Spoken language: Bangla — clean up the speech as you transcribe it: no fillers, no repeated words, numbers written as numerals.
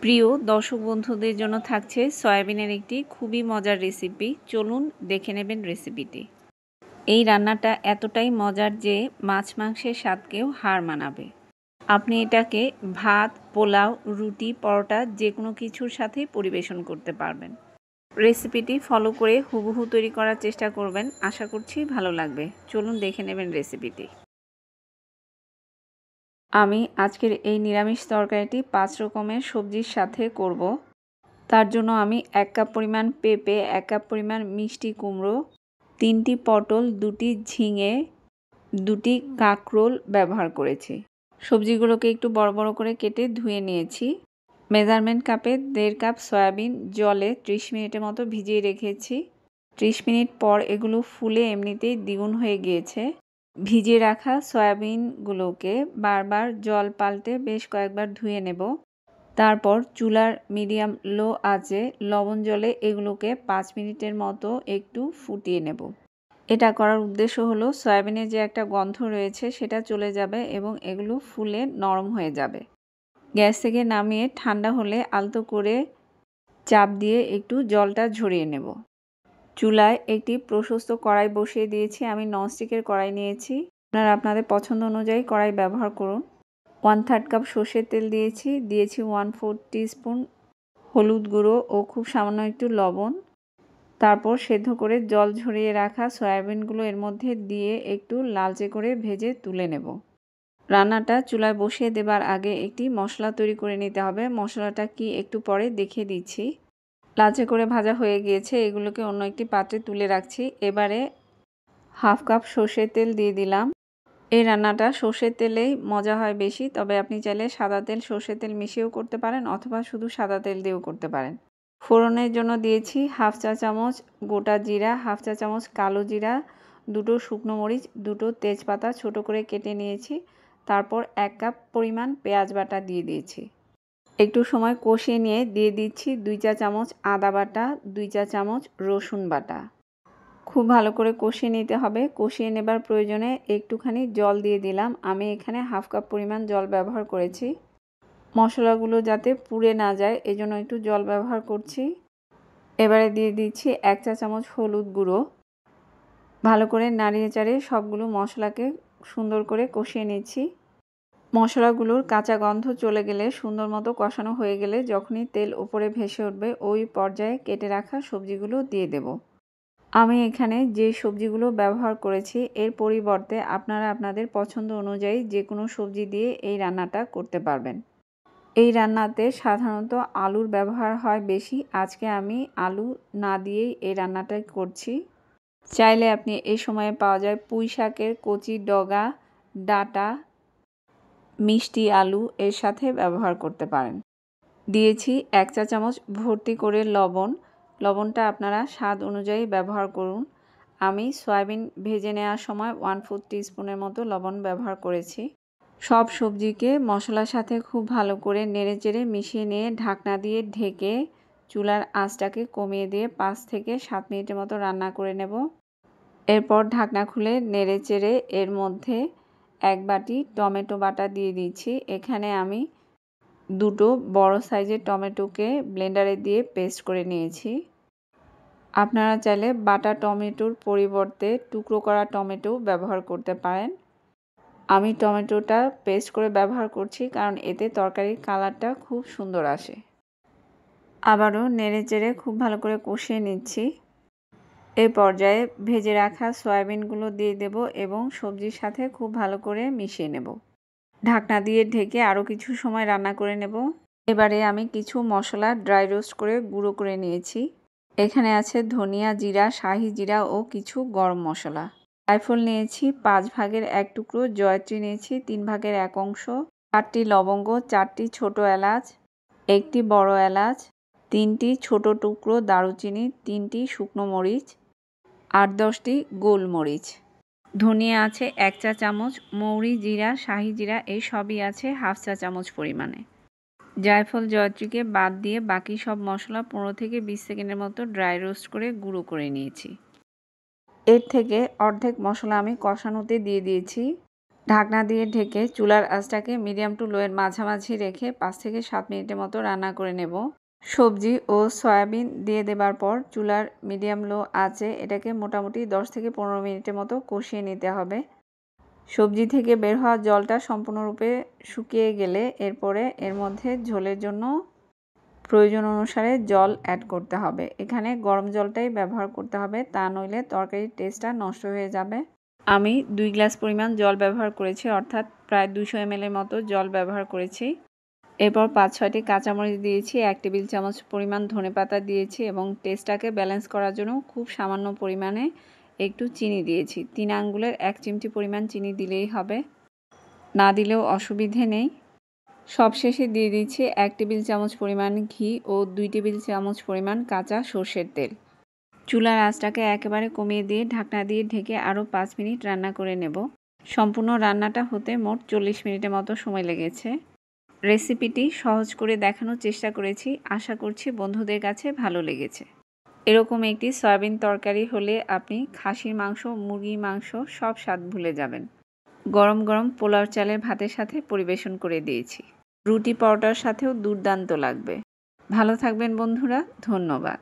প্রিয় দর্শক বন্ধুদের জন্য থাকছে সয়াবিনের একটি খুবই মজার রেসিপি। চলুন দেখে নেবেন রেসিপিটি। এই রান্নাটা এতটাই মজার যে মাছ মাংসের স্বাদকেও হার মানাবে। আপনি এটাকে ভাত, পোলাও, রুটি, পরোটা যে কোনো কিছুর সাথেই পরিবেশন করতে পারবেন। রেসিপিটি ফলো করে হুবহু তৈরি করার চেষ্টা করবেন, আশা করছি ভালো লাগবে। চলুন দেখে নেবেন রেসিপিটি। আমি আজকের এই নিরামিষ তরকারিটি 5 রকমের সবজির সাথে করব। তার জন্য আমি 1 কাপ পরিমাণ পেঁপে, 1 কাপ পরিমাণ মিষ্টি কুমড়ো, 3টি পটল, 2টি ঝিঙে, 2টি কাঁকরোল ব্যবহার করেছি। সবজিগুলোকে একটু বড় বড় করে কেটে ধুয়ে নিয়েছি। মেজারমেন্ট কাপে 1.5 কাপ সয়াবিন জলে 30 মিনিটের মতো ভিজিয়ে রেখেছি। 30 মিনিট পর এগুলো ফুলে এমনিতেই দ্বিগুণ হয়ে গিয়েছে। ভিজিয়ে রাখা সয়াবিনগুলোকে বারবার জল পাল্টে বেশ কয়েকবার ধুয়ে নেব। তারপর চুলার মিডিয়াম লো আঁচে লবণ জলে এগুলোকে 5 মিনিটের মতো একটু ফুটিয়ে নেব। এটা করার উদ্দেশ্য হলো সয়াবিনের যে একটা গন্ধ রয়েছে সেটা চলে যাবে এবং এগুলো ফুলে নরম হয়ে যাবে। গ্যাস থেকে নামিয়ে ঠান্ডা হলে আলতো করে চাপ দিয়ে একটু জলটা ঝরিয়ে নেব। চুলায় একটি প্রশস্ত কড়াই বসিয়ে দিয়েছি। আমি ননস্টিকের কড়াই নিয়েছি। আপনারা আপনাদের পছন্দ অনুযায়ী কড়াই ব্যবহার করুন। 1/3 কাপ সর্ষের তেল দিয়েছি। 1/4 টিস্পুন হলুদ গুঁড়ো ও খুব সামান্য একটু লবণ। তারপর সেদ্ধ করে জল ঝরিয়ে রাখা সয়াবিনগুলো এর মধ্যে দিয়ে একটু লালচে করে ভেজে তুলে নেব। রান্নাটা চুলায় বসিয়ে দেবার আগে একটি মশলা তৈরি করে নিতে হবে। মশলাটা কি একটু পরে দেখিয়ে দিচ্ছি। লালচে করে ভাজা হয়ে গিয়েছে, এগুলোকে অন্য একটি পাত্রে তুলে রাখছি। এবারে 1/2 কাপ সর্ষের তেল দিয়ে দিলাম। এই রান্নাটা সর্ষের তেলেই মজা হয় বেশি, তবে আপনি চাইলে সাদা তেল সর্ষের তেল মিশিয়েও করতে পারেন অথবা শুধু সাদা তেল দিয়েও করতে পারেন। ফোড়নের জন্য দিয়েছি 1/2 চা চামচ গোটা জিরা, 1/2 চা চামচ কালো জিরা, 2টো শুকনো মরিচ, 2টো তেজপাতা ছোট করে কেটে নিয়েছি। তারপর 1 কাপ পরিমাণ পেঁয়াজ বাটা দিয়ে দিয়েছি। একটু সময় কষিয়ে নিয়ে দিয়ে দিচ্ছি 2 চা চামচ আদা বাটা, 2 চা চামচ রসুন বাটা। খুব ভালো করে কষিয়ে নিতে হবে। কষিয়ে নেবার প্রয়োজনে একটুখানি জল দিয়ে দিলাম। আমি এখানে 1/2 কাপ পরিমাণ জল ব্যবহার করেছি। মশলাগুলো যাতে পুড়ে না যায় এজন্য একটু জল ব্যবহার করছি। এবারে দিয়ে দিচ্ছি 1 চা চামচ হলুদ গুঁড়ো। ভালো করে নাড়িয়ে চাড়িয়ে সবগুলো মশলাকে সুন্দর করে কষিয়ে নিচ্ছি। মশলাগুলোর কাঁচা গন্ধ চলে গেলে, সুন্দর মতো কষানো হয়ে গেলে, যখনই তেল উপরে ভেসে উঠবে ওই পর্যায়ে কেটে রাখা সবজিগুলো দিয়ে দেব। আমি এখানে যে সবজিগুলো ব্যবহার করেছি এর পরিবর্তে আপনারা আপনাদের পছন্দ অনুযায়ী যে কোনো সবজি দিয়ে এই রান্নাটা করতে পারবেন। এই রান্নাতে সাধারণত আলুর ব্যবহার হয় বেশি। আজকে আমি আলু না দিয়েই এই রান্নাটা করছি। চাইলে আপনি এই সময়ে পাওয়া যায় পুঁই শাকের কচি ডগা, ডাঁটা, মিষ্টি আলু এর সাথে ব্যবহার করতে পারেন। দিয়েছি 1 চা চামচ ভর্তি করে লবণ। লবণটা আপনারা স্বাদ অনুযায়ী ব্যবহার করুন। আমি সয়াবিন ভেজে নেওয়ার সময় 1/4 টিস্পুনের মতো লবণ ব্যবহার করেছি। সব সবজিকে মশলার সাথে খুব ভালো করে নেড়েচেড়ে মিশিয়ে নিয়ে ঢাকনা দিয়ে ঢেকে চুলার আঁচটাকে কমিয়ে দিয়ে 5 থেকে 7 মিনিটের মতো রান্না করে নেব। এরপর ঢাকনা খুলে নেড়েচেড়ে এর মধ্যে 1 বাটি টমেটো বাটা দিয়ে দিচ্ছি। এখানে আমি 2টো বড় সাইজের টমেটোকে ব্লেন্ডারে দিয়ে পেস্ট করে নিয়েছি। আপনারা চাইলে বাটা টমেটোর পরিবর্তে টুকরো করা টমেটো ব্যবহার করতে পারেন। আমি টমেটোটা পেস্ট করে ব্যবহার করছি কারণ এতে তরকারির কালারটা খুব সুন্দর আসে। আবারও নেড়েচেড়ে খুব ভালো করে কষিয়ে নিচ্ছি। এই পর্যায়ে ভেজে রাখা সয়াবিনগুলো দিয়ে দেব এবং সবজির সাথে খুব ভালো করে মিশিয়ে নেব। ঢাকনা দিয়ে ঢেকে আরও কিছু সময় রান্না করে নেব। এবারে আমি কিছু মশলা ড্রাই রোস্ট করে গুঁড়ো করে নিয়েছি। এখানে আছে ধনিয়া, জিরা, শাহি জিরা ও কিছু গরম মশলা। জায়ফল নিয়েছি 5 ভাগের 1 টুকরো, জয়ত্রী নিয়েছি 3 ভাগের 1 অংশ, 4টি লবঙ্গ, 4টি ছোট এলাচ, 1টি বড় এলাচ, 3টি ছোট টুকরো দারুচিনি, 3টি শুকনো মরিচ, 8-10টি গোলমরিচ। ধনিয়া আছে 1 চা চামচ, মৌরি, জিরা, শাহি জিরা এই সবই আছে 1/2 চা চামচ পরিমাণে। জায়ফল, জয়ত্রীকে বাদ দিয়ে বাকি সব মশলা 15 থেকে 20 সেকেন্ডের মতো ড্রাই রোস্ট করে গুঁড়ো করে নিয়েছি। এর থেকে অর্ধেক মশলা আমি কষানোতে দিয়ে দিয়েছি। ঢাকনা দিয়ে ঢেকে চুলার আঁচটাকে মিডিয়াম টু লোয়ের মাঝামাঝি রেখে 5 থেকে 7 মিনিটের মতো রান্না করে নেব। সবজি ও সয়াবিন দিয়ে দেবার পর চুলার মিডিয়াম লো আঁচে এটাকে মোটামুটি 10 থেকে 15 মিনিটের মতো কষিয়ে নিতে হবে। সবজি থেকে বের হওয়া জলটা সম্পূর্ণরূপে শুকিয়ে গেলে এরপরে এর মধ্যে ঝোলের জন্য প্রয়োজন অনুসারে জল অ্যাড করতে হবে। এখানে গরম জলটাই ব্যবহার করতে হবে, তা নইলে তরকারির টেস্টটা নষ্ট হয়ে যাবে। আমি 2 গ্লাস পরিমাণ জল ব্যবহার করেছি, অর্থাৎ প্রায় 200 ml এর মতো জল ব্যবহার করেছি। এরপর 5-6টি কাঁচামরিচ দিয়েছি, 1 টেবিল চামচ পরিমাণ ধনেপাতা দিয়েছি এবং টেস্টটাকে ব্যালেন্স করার জন্য খুব সামান্য পরিমাণে একটু চিনি দিয়েছি। 3 আঙ্গুলের 1 চিমটি পরিমাণ চিনি দিলেই হবে, না দিলেও অসুবিধে নেই। সবশেষে দিয়ে দিচ্ছি 1 টেবিল চামচ পরিমাণ ঘি ও 2 টেবিল চামচ পরিমাণ কাঁচা সর্ষের তেল। চুলার আঁচটাকে একেবারে কমিয়ে দিয়ে ঢাকনা দিয়ে ঢেকে আরও 5 মিনিট রান্না করে নেব। সম্পূর্ণ রান্নাটা হতে মোট 40 মিনিটের মতো সময় লেগেছে। রেসিপিটি সহজ করে দেখানোর চেষ্টা করেছি, আশা করছি বন্ধুদের কাছে ভালো লেগেছে। এরকম একটি সয়াবিন তরকারি হলে আপনি খাসির মাংস, মুরগির মাংস সব স্বাদ ভুলে যাবেন। গরম গরম পোলাও চালের ভাতের সাথে পরিবেশন করে দিয়েছি। রুটি পরোটার সাথেও দুর্দান্ত লাগবে। ভালো থাকবেন বন্ধুরা, ধন্যবাদ।